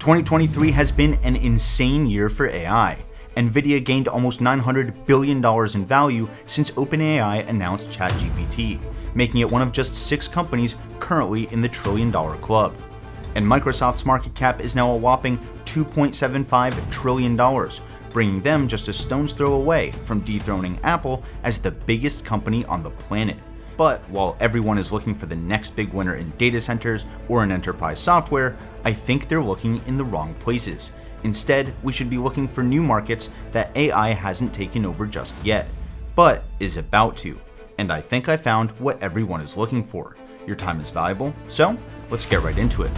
2023 has been an insane year for AI. Nvidia gained almost $900 billion in value since OpenAI announced ChatGPT, making it one of just 6 companies currently in the trillion-dollar club. And Microsoft's market cap is now a whopping $2.75 trillion, bringing them just a stone's throw away from dethroning Apple as the biggest company on the planet. But while everyone is looking for the next big winner in data centers or in enterprise software, I think they're looking in the wrong places. Instead, we should be looking for new markets that AI hasn't taken over just yet, but is about to. And I think I found what everyone is looking for. Your time is valuable, so let's get right into it.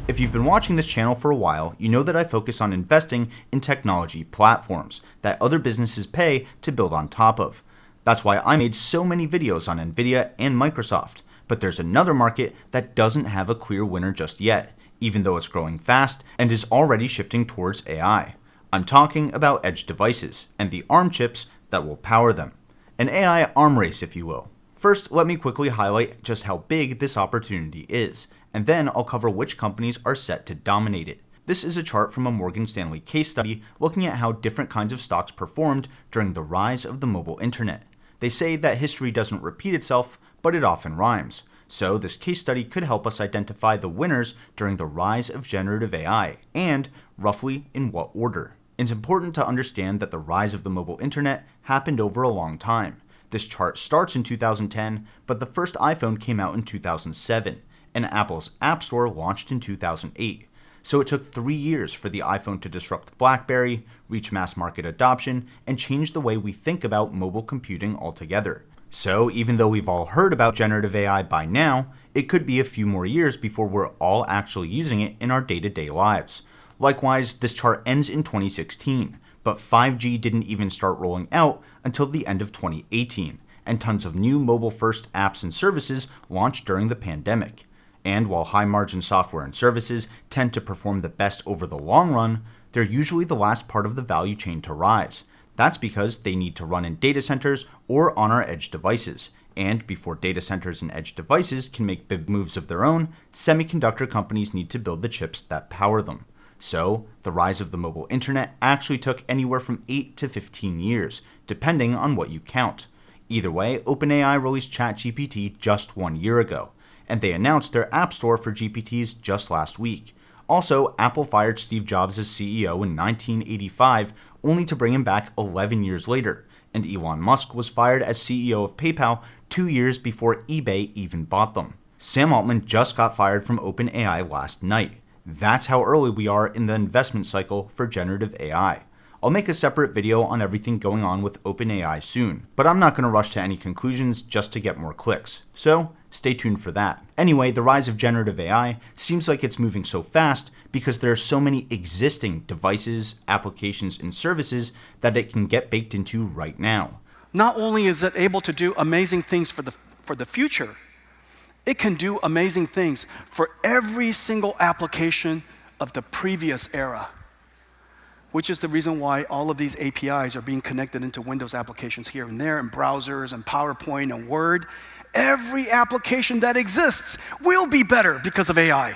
If you've been watching this channel for a while, you know that I focus on investing in technology platforms that other businesses pay to build on top of. That's why I made so many videos on nvidia and Microsoft. But there's another market that doesn't have a clear winner just yet, even though it's growing fast and is already shifting towards AI. I'm talking about edge devices and the ARM chips that will power them. An AI arm race, if you will. First, let me quickly highlight just how big this opportunity is, and then I'll cover which companies are set to dominate it. This is a chart from a Morgan Stanley case study looking at how different kinds of stocks performed during the rise of the mobile internet. They say that history doesn't repeat itself, but it often rhymes. So this case study could help us identify the winners during the rise of generative AI, and roughly in what order. It's important to understand that the rise of the mobile internet happened over a long time. This chart starts in 2010, but the first iPhone came out in 2007, and Apple's App Store launched in 2008. So it took 3 years for the iPhone to disrupt BlackBerry, reach mass market adoption, and change the way we think about mobile computing altogether. So even though we've all heard about generative AI by now, it could be a few more years before we're all actually using it in our day-to-day lives. Likewise, this chart ends in 2016, but 5G didn't even start rolling out until the end of 2018, and tons of new mobile-first apps and services launched during the pandemic. And while high-margin software and services tend to perform the best over the long run, they're usually the last part of the value chain to rise. That's because they need to run in data centers or on our edge devices. And before data centers and edge devices can make big moves of their own, semiconductor companies need to build the chips that power them. So, the rise of the mobile internet actually took anywhere from 8 to 15 years, depending on what you count. Either way, OpenAI released ChatGPT just 1 year ago, and they announced their App Store for GPTs just last week. Also, Apple fired Steve Jobs as CEO in 1985, only to bring him back 11 years later, and Elon Musk was fired as CEO of PayPal 2 years before eBay even bought them. Sam Altman just got fired from OpenAI last night. That's how early we are in the investment cycle for generative AI. I'll make a separate video on everything going on with OpenAI soon, but I'm not going to rush to any conclusions just to get more clicks, so stay tuned for that. Anyway, the rise of generative AI seems like it's moving so fast because there are so many existing devices, applications, and services that it can get baked into right now. Not only is it able to do amazing things for the future, it can do amazing things for every single application of the previous era, which is the reason why all of these APIs are being connected into Windows applications here and there, and browsers, and PowerPoint, and Word. Every application that exists will be better because of AI.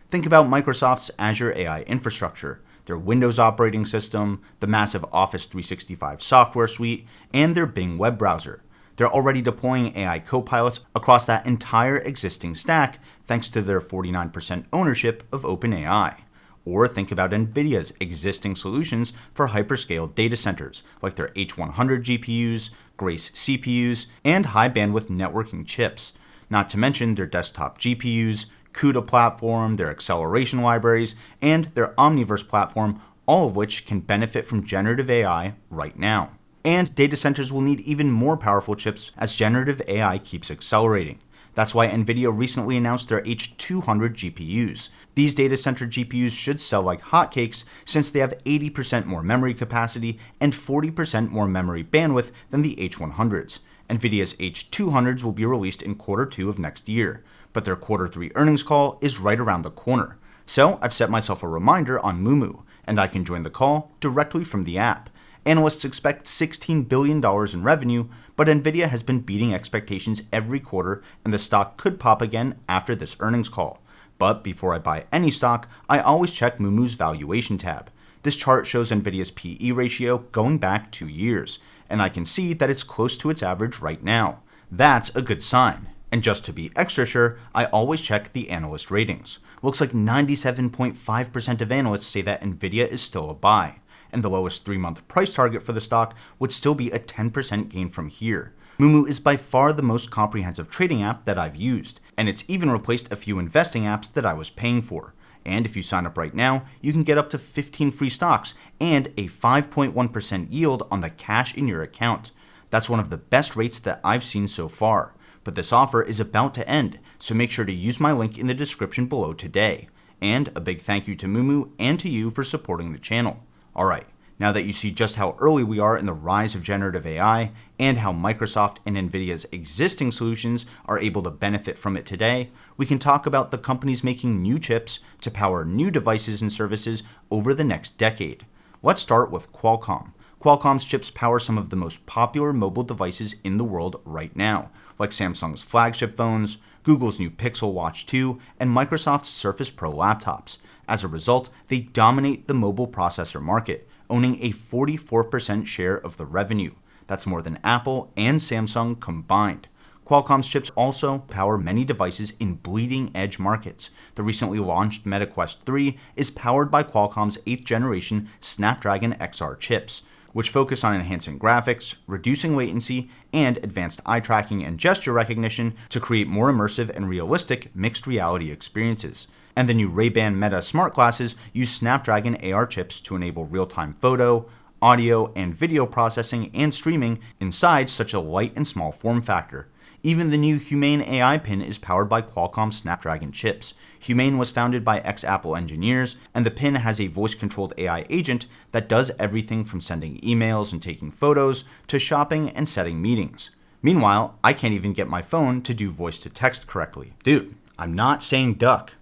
Think about Microsoft's Azure AI infrastructure, their Windows operating system, the massive Office 365 software suite, and their Bing web browser. They're already deploying AI copilots across that entire existing stack thanks to their 49% ownership of OpenAI. Or think about NVIDIA's existing solutions for hyperscale data centers, like their H100 GPUs, Grace CPUs, and high-bandwidth networking chips. Not to mention their desktop GPUs, CUDA platform, their acceleration libraries, and their Omniverse platform, all of which can benefit from generative AI right now. And data centers will need even more powerful chips as generative AI keeps accelerating. That's why NVIDIA recently announced their H200 GPUs. These data center GPUs should sell like hotcakes since they have 80% more memory capacity and 40% more memory bandwidth than the H100s. NVIDIA's H200s will be released in Q2 of next year, but their Q3 earnings call is right around the corner. So I've set myself a reminder on Moomoo, and I can join the call directly from the app. Analysts expect $16 billion in revenue, but NVIDIA has been beating expectations every quarter, and the stock could pop again after this earnings call. But before I buy any stock, I always check Moomoo's valuation tab. This chart shows Nvidia's PE ratio going back 2 years, and I can see that it's close to its average right now. That's a good sign. And just to be extra sure, I always check the analyst ratings. Looks like 97.5% of analysts say that Nvidia is still a buy, and the lowest 3-month price target for the stock would still be a 10% gain from here. Moomoo is by far the most comprehensive trading app that I've used, and it's even replaced a few investing apps that I was paying for. And if you sign up right now, you can get up to 15 free stocks and a 5.1% yield on the cash in your account. That's one of the best rates that I've seen so far. But this offer is about to end, so make sure to use my link in the description below today. And a big thank you to Moomoo and to you for supporting the channel. Alright, now that you see just how early we are in the rise of generative AI and how Microsoft and Nvidia's existing solutions are able to benefit from it today, we can talk about the companies making new chips to power new devices and services over the next decade. Let's start with Qualcomm. Qualcomm's chips power some of the most popular mobile devices in the world right now, like Samsung's flagship phones, Google's new Pixel Watch 2, and Microsoft's Surface Pro laptops. As a result, they dominate the mobile processor market, owning a 44% share of the revenue. That's more than Apple and Samsung combined. Qualcomm's chips also power many devices in bleeding-edge markets. The recently launched Meta Quest 3 is powered by Qualcomm's 8th generation Snapdragon XR chips, which focus on enhancing graphics, reducing latency, and advanced eye tracking and gesture recognition to create more immersive and realistic mixed reality experiences. And the new Ray-Ban Meta smart glasses use Snapdragon AR chips to enable real-time photo, audio, and video processing and streaming inside such a light and small form factor. Even the new Humane AI pin is powered by Qualcomm Snapdragon chips. Humane was founded by ex-Apple engineers, and the pin has a voice-controlled AI agent that does everything from sending emails and taking photos to shopping and setting meetings. Meanwhile, I can't even get my phone to do voice-to-text correctly. Dude, I'm not saying duck.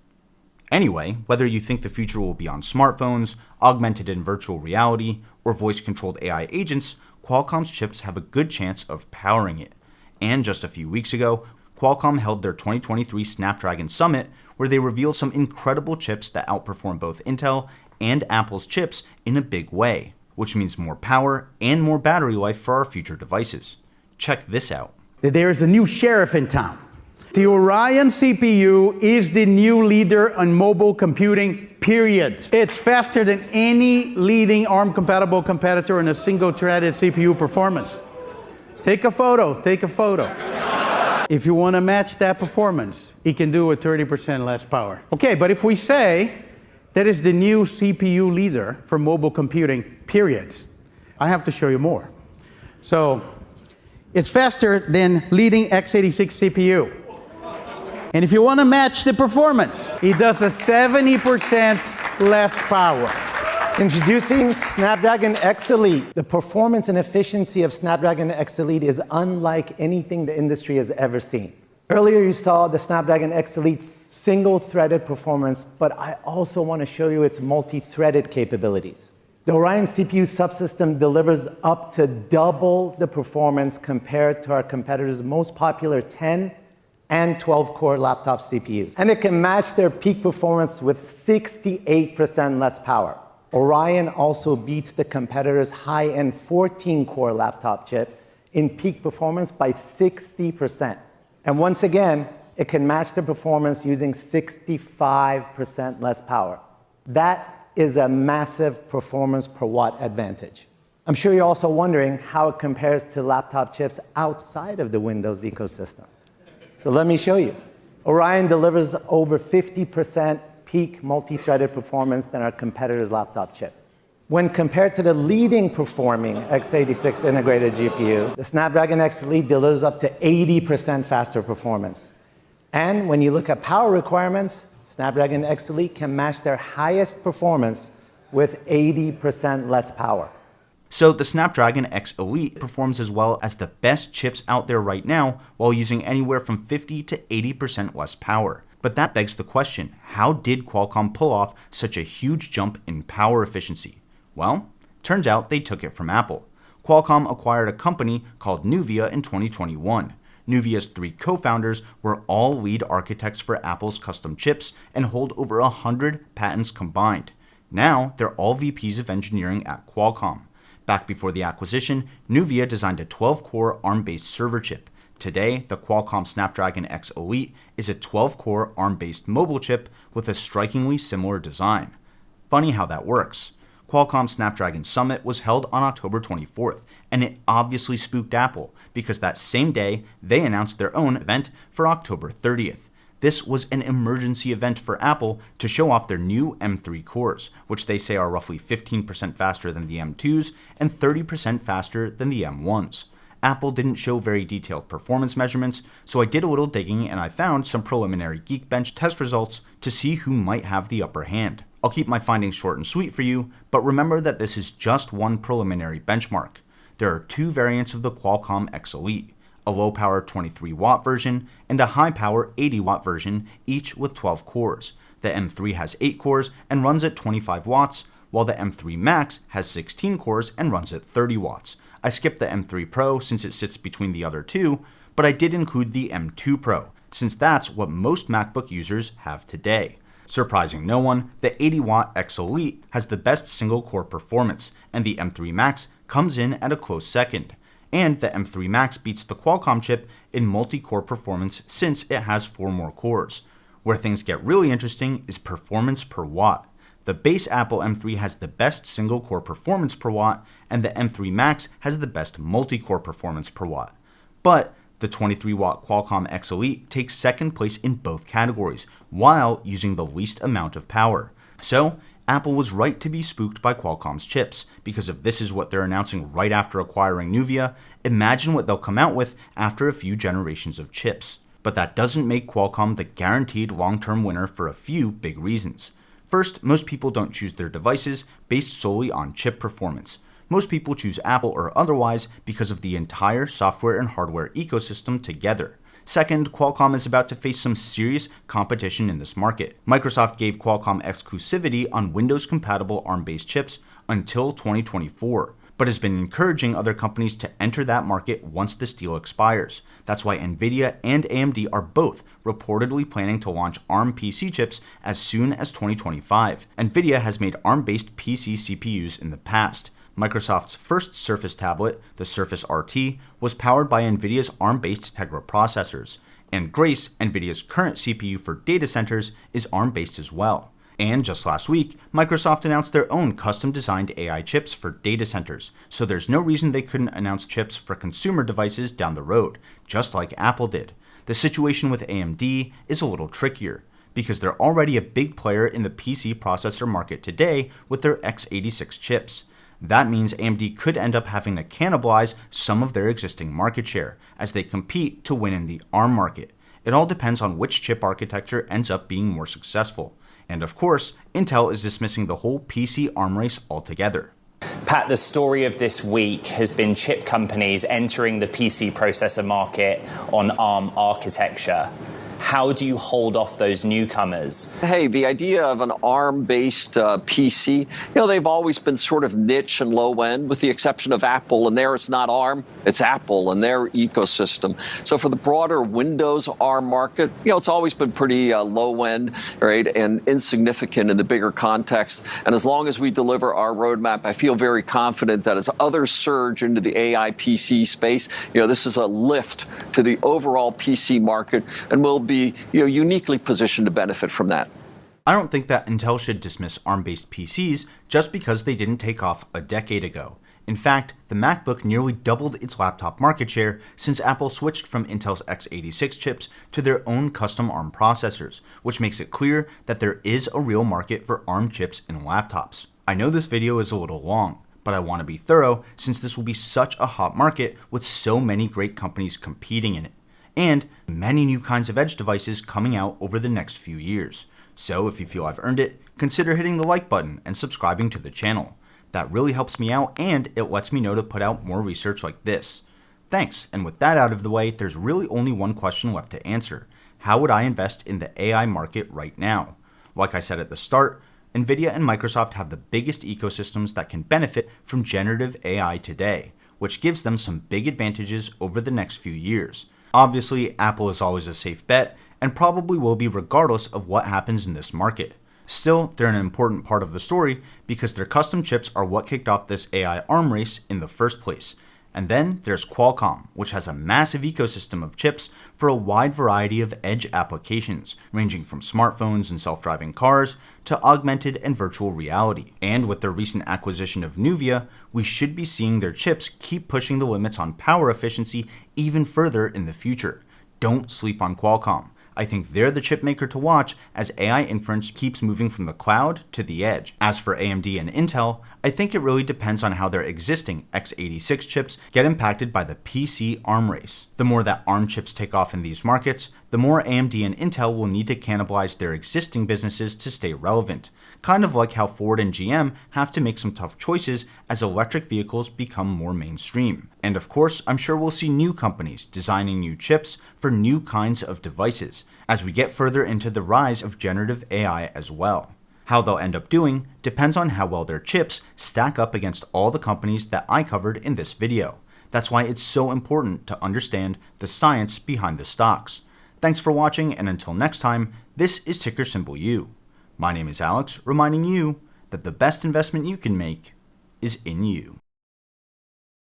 Anyway, whether you think the future will be on smartphones, augmented and virtual reality, or voice-controlled AI agents, Qualcomm's chips have a good chance of powering it. And just a few weeks ago, Qualcomm held their 2023 Snapdragon Summit, where they revealed some incredible chips that outperform both Intel and Apple's chips in a big way, which means more power and more battery life for our future devices. Check this out. There's a new sheriff in town. The Orion CPU is the new leader on mobile computing, period. It's faster than any leading ARM-compatible competitor in a single-threaded CPU performance. Take a photo. If you want to match that performance, it can do with 30% less power. Okay, but if we say that is the new CPU leader for mobile computing, period, I have to show you more. So, it's faster than leading x86 CPU. And if you want to match the performance, it does a 70% less power. Introducing Snapdragon X Elite. The performance and efficiency of Snapdragon X Elite is unlike anything the industry has ever seen. Earlier you saw the Snapdragon X Elite single-threaded performance, but I also want to show you its multi-threaded capabilities. The Orion CPU subsystem delivers up to double the performance compared to our competitors' most popular 10 and 12-core laptop CPUs. And it can match their peak performance with 68% less power. Orion also beats the competitor's high-end 14-core laptop chip in peak performance by 60%. And once again, it can match the performance using 65% less power. That is a massive performance per watt advantage. I'm sure you're also wondering how it compares to laptop chips outside of the Windows ecosystem. So let me show you. Orion delivers over 50% peak multi-threaded performance than our competitor's laptop chip. When compared to the leading performing x86 integrated GPU, the Snapdragon X Elite delivers up to 80% faster performance. And when you look at power requirements, Snapdragon X Elite can match their highest performance with 80% less power. So the Snapdragon X Elite performs as well as the best chips out there right now while using anywhere from 50 to 80% less power. But that begs the question, how did Qualcomm pull off such a huge jump in power efficiency? Well, turns out they took it from Apple. Qualcomm acquired a company called nvda in 2021. Nuvia's 3 co-founders were all lead architects for Apple's custom chips and hold over 100 patents combined. Now, they're all VPs of engineering at Qualcomm. Back before the acquisition, Nuvia designed a 12-core ARM-based server chip. Today, the Qualcomm Snapdragon X Elite is a 12-core ARM-based mobile chip with a strikingly similar design. Funny how that works. Qualcomm Snapdragon Summit was held on October 24th, and it obviously spooked Apple because that same day, they announced their own event for October 30th. This was an emergency event for Apple to show off their new M3 cores, which they say are roughly 15% faster than the M2s and 30% faster than the M1s. Apple didn't show very detailed performance measurements, so I did a little digging and I found some preliminary Geekbench test results to see who might have the upper hand. I'll keep my findings short and sweet for you, but remember that this is just one preliminary benchmark. There are 2 variants of the Qualcomm X Elite, a low-power 23-watt version and a high-power 80-watt version, each with 12 cores. The M3 has 8 cores and runs at 25 watts, while the M3 Max has 16 cores and runs at 30 watts. I skipped the M3 Pro since it sits between the other 2, but I did include the M2 Pro, since that's what most MacBook users have today. Surprising no one, the 80-watt X Elite has the best single-core performance, and the M3 Max comes in at a close second. And the M3 Max beats the Qualcomm chip in multi-core performance since it has 4 more cores. Where things get really interesting is performance per watt. The base Apple M3 has the best single-core performance per watt, and the M3 Max has the best multi-core performance per watt. But the 23-watt Qualcomm X Elite takes second place in both categories, while using the least amount of power. So, Apple was right to be spooked by Qualcomm's chips, because if this is what they're announcing right after acquiring Nuvia, imagine what they'll come out with after a few generations of chips. But that doesn't make Qualcomm the guaranteed long-term winner for a few big reasons. First, most people don't choose their devices based solely on chip performance. Most people choose Apple or otherwise because of the entire software and hardware ecosystem together. Second, Qualcomm is about to face some serious competition in this market. Microsoft gave Qualcomm exclusivity on Windows-compatible ARM-based chips until 2024, but has been encouraging other companies to enter that market once this deal expires. That's why nvidia and AMD are both reportedly planning to launch ARM PC chips as soon as 2025. Nvidia has made ARM-based PC CPUs in the past. Microsoft's first Surface tablet, the Surface RT, was powered by NVIDIA's ARM-based Tegra processors, and Grace, NVIDIA's current CPU for data centers, is ARM-based as well. And just last week, Microsoft announced their own custom-designed AI chips for data centers, so there's no reason they couldn't announce chips for consumer devices down the road, just like Apple did. The situation with AMD is a little trickier, because they're already a big player in the PC processor market today with their x86 chips. That means AMD could end up having to cannibalize some of their existing market share as they compete to win in the ARM market. It all depends on which chip architecture ends up being more successful. And of course, Intel is dismissing the whole PC ARM race altogether. Pat, the story of this week has been chip companies entering the PC processor market on ARM architecture. How do you hold off those newcomers? Hey, the idea of an ARM-based PC, they've always been sort of niche and low-end, with the exception of Apple, and there it's not ARM, it's Apple and their ecosystem. So for the broader Windows ARM market, it's always been pretty low-end, right, and insignificant in the bigger context. And as long as we deliver our roadmap, I feel very confident that as others surge into the AI PC space, this is a lift to the overall PC market, and we'll be uniquely positioned to benefit from that. I don't think that Intel should dismiss ARM-based PCs just because they didn't take off a decade ago. In fact, the MacBook nearly doubled its laptop market share since Apple switched from Intel's x86 chips to their own custom ARM processors, which makes it clear that there is a real market for ARM chips in laptops. I know this video is a little long, but I want to be thorough since this will be such a hot market with so many great companies competing in it, and many new kinds of edge devices coming out over the next few years. So if you feel I've earned it, consider hitting the like button and subscribing to the channel. That really helps me out and it lets me know to put out more research like this. Thanks, and with that out of the way, there's really only one question left to answer. How would I invest in the AI market right now? Like I said at the start, NVIDIA and Microsoft have the biggest ecosystems that can benefit from generative AI today, which gives them some big advantages over the next few years. Obviously, Apple is always a safe bet, and probably will be regardless of what happens in this market. Still, they're an important part of the story because their custom chips are what kicked off this AI arm race in the first place. And then there's Qualcomm, which has a massive ecosystem of chips for a wide variety of edge applications, ranging from smartphones and self-driving cars to augmented and virtual reality. And with their recent acquisition of nvida, we should be seeing their chips keep pushing the limits on power efficiency even further in the future. Don't sleep on Qualcomm. I think they're the chip maker to watch as AI inference keeps moving from the cloud to the edge. As for AMD and Intel, I think it really depends on how their existing x86 chips get impacted by the PC ARM race. The more that ARM chips take off in these markets, the more AMD and Intel will need to cannibalize their existing businesses to stay relevant. Kind of like how Ford and GM have to make some tough choices as electric vehicles become more mainstream. And of course, I'm sure we'll see new companies designing new chips for new kinds of devices as we get further into the rise of generative AI as well. How they'll end up doing depends on how well their chips stack up against all the companies that I covered in this video. That's why it's so important to understand the science behind the stocks. Thanks for watching, and until next time, this is Ticker Symbol U. My name is Alex, reminding you that the best investment you can make is in you.